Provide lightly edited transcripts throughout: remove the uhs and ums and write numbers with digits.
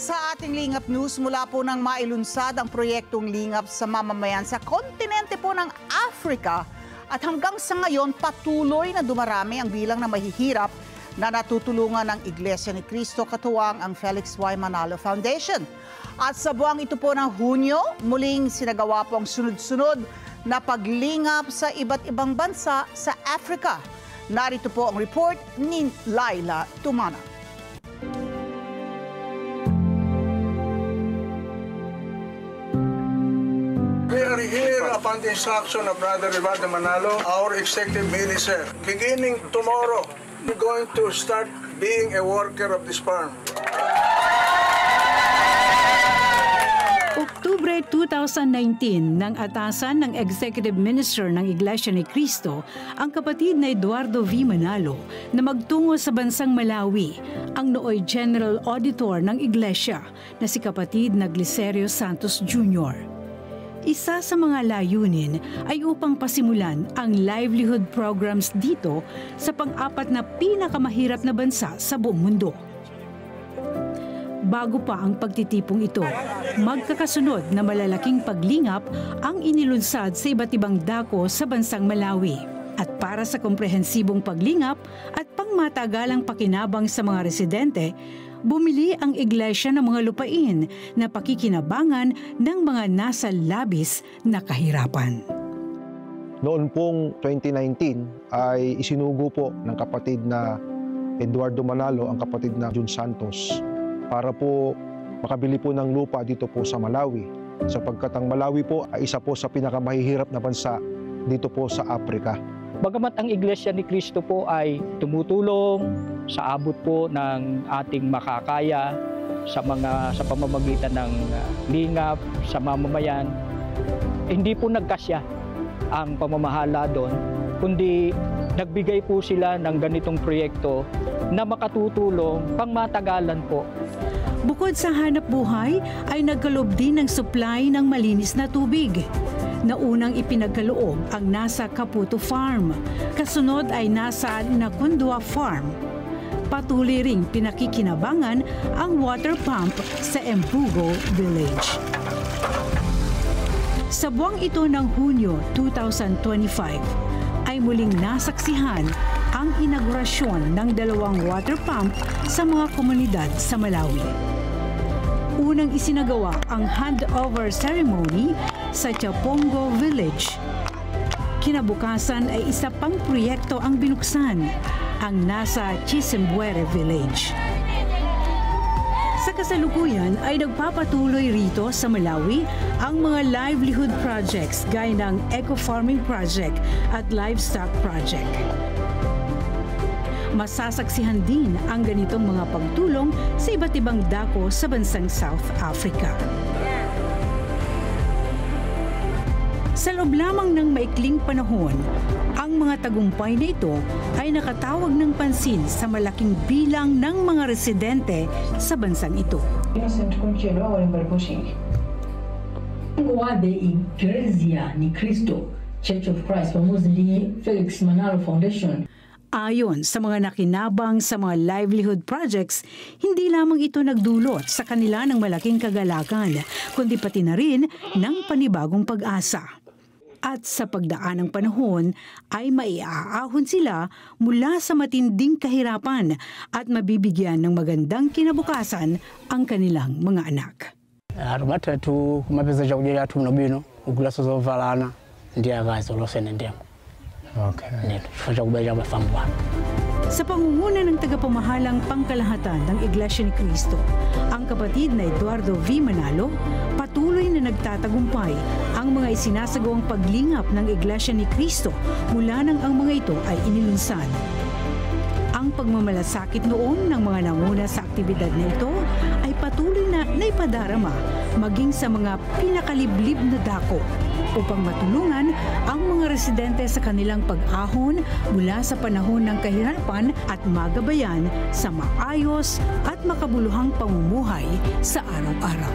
Sa ating Lingap News, mula po nang mailunsad ang proyektong Lingap sa mamamayan sa kontinente po ng Africa at hanggang sa ngayon patuloy na dumarami ang bilang na mahihirap na natutulungan ng Iglesia ni Cristo katuwang ang Felix Y. Manalo Foundation. At sa buwang ito po ng Hunyo, muling sinagawa po ang sunod-sunod na paglingap sa iba't ibang bansa sa Africa. Narito po ang report ni Laila Tumana. We are here upon the instruction of Brother Rivaldo Manalo, our executive minister. Beginning tomorrow, we're going to start being a worker of this farm. Oktubre 2019 nang atasan ng Executive Minister ng Iglesia ni Cristo ang kapatid na Eduardo V. Manalo na magtungo sa bansang Malawi ang nooy General Auditor ng Iglesia na si kapatid na Glicerio Santos Jr. Isa sa mga layunin ay upang pasimulan ang livelihood programs dito sa pang-apat na pinakamahirap na bansa sa buong mundo. Bago pa ang pagtitipong ito, magkakasunod na malalaking paglingap ang inilunsad sa iba't ibang dako sa bansang Malawi. At para sa komprehensibong paglingap at pangmatagalang pakinabang sa mga residente, bumili ang iglesia ng mga lupain na pakikinabangan ng mga nasa labis na kahirapan. Noon pong 2019 ay isinugo po ng kapatid na Eduardo Manalo ang kapatid na Jun Santos para po makabili po ng lupa dito po sa Malawi. Sapagkat ang Malawi po ay isa po sa pinakamahihirap na bansa dito po sa Africa. Bagamat ang Iglesia ni Cristo po ay tumutulong sa abot po ng ating makakaya sa pamamagitan ng lingap sa mamamayan, hindi po nagkasya ang pamamahala doon, kundi nagbigay po sila ng ganitong proyekto na makatutulong pangmatagalan po. Bukod sa hanap buhay, ay nagkaloob din ng supply ng malinis na tubig. Naunang ipinagkaloob ang nasa Caputo Farm. Kasunod ay nasa Nakundua Farm. Patuloy ring pinakikinabangan ang water pump sa Embugo Village. Sa buwang ito ng Hunyo 2025 ay muling nasaksihan ang inaugurasyon ng 2 water pump sa mga komunidad sa Malawi. Unang isinagawa ang handover ceremony sa Chapongo Village. Kinabukasan ay isa pang proyekto ang binuksan, ang nasa Chisimbuere Village. Sa kasalukuyan ay nagpapatuloy rito sa Malawi ang mga livelihood projects gaya ng eco-farming project at livestock project. Masasaksihan din ang ganitong mga pagtulong sa iba't ibang dako sa bansang South Africa. Sa loob lamang ng maikling panahon, ang mga tagumpay na ito ay nakatawag ng pansin sa malaking bilang ng mga residente sa bansang ito. Wa de Iglesia ni Cristo, Church of Christ, pamuzli Felix Manalo Foundation. Ayon sa mga nakinabang sa mga livelihood projects, hindi lamang ito nagdulot sa kanila ng malaking kagalakan, kundi pati na rin ng panibagong pag-asa. At sa pagdaan ng panahon ay maiaahon sila mula sa matinding kahirapan at mabibigyan ng magandang kinabukasan ang kanilang mga anak. Arumatatu kumapeza chakudya yathu mnobino ugulaso zovalana ndiye akazi olosene ndemo. Okay. Sa pangunguna ng tagapamahalang pangkalahatan ng Iglesia ni Cristo, ang kapatid na Eduardo V. Manalo, patuloy na nagtatagumpay ang mga isinasagawang paglingap ng Iglesia ni Cristo mula nang ang mga ito ay inilunsad. Ang pagmamalasakit noon ng mga nanguna sa aktibidad na ito ay patuloy na naipadarama maging sa mga pinakaliblib na dako upang matulungan ang mga residente sa kanilang pag-ahon mula sa panahon ng kahirapan at magabayan sa maayos at makabuluhang pamumuhay sa araw-araw.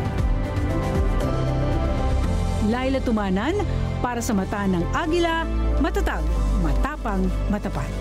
Laila Tumanan, para sa Mata ng Agila, matatag, matapang, matapat.